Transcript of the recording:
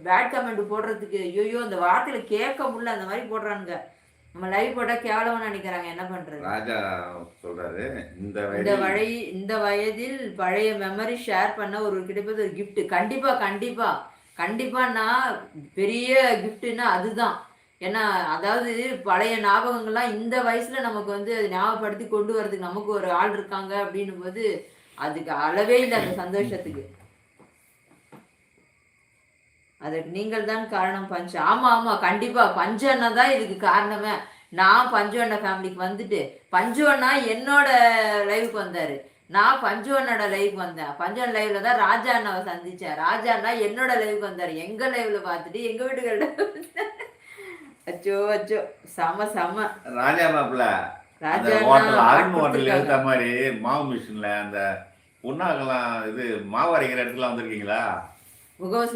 Bad comment போடுறதுக்கு ஐயோ அந்த வார்த்தையில கேட்க முடியல, அந்த மாதிரி போடுறானுங்க. நம்ம லைவ் போட்டா கேவலமா நினைக்கிறாங்க, என்ன பண்றது. ராஜா சொல்றாரு இந்த வயதில் பழைய மெமரி ஷேர் பண்ண ஒரு கிடைப்பது ஒரு கிஃப்ட். கண்டிப்பா கண்டிப்பா கண்டிப்பா. நான் பெரிய கிஃப்ட்னா அதுதான். ஏன்னா அதாவது பழைய ஞாபகங்கள்லாம் இந்த வயசுல நமக்கு வந்து அது ஞாபகப்படுத்தி கொண்டு வரதுக்கு நமக்கு ஒரு ஆள் இருக்காங்க அப்படின்னும் போது அதுக்கு அளவே இல்லை அந்த சந்தோஷத்துக்கு. அதற்கு நீங்கள் தான் காரணம் பஞ்சு. ஆமா ஆமா கண்டிப்பா பஞ்சு அண்ணா தான் இதுக்கு காரணமே. நான் பஞ்சு அண்ணா ஃபேமிலிக்கு வந்துட்டு பஞ்சு அண்ணா என்னோட லைவுக்கு வந்தாரு, நான் பஞ்சு அண்ணோட லைவுக்கு வந்தேன். பஞ்சு அண்ணா லைவ்ல தான் ராஜா அண்ணாவை சந்திச்சேன். ராஜா அண்ணா என்னோட லைவுக்கு வந்தாரு, எங்க லைவ்ல பார்த்துட்டு எங்க வீட்டுக்கிட்ட. அச்சோ அச்சோ செம செம. ராஜா மாப்பிள்ள ராஜா ஹோட்டல் அண்ணா அருண் ஹோட்டல் எடுத்த மாதிரி மாவு மிஷின்ல அந்த பொண்ணாகலாம் இது மாவு அரைக்கிற இடத்துல வந்திருக்கீங்களா? முகவசி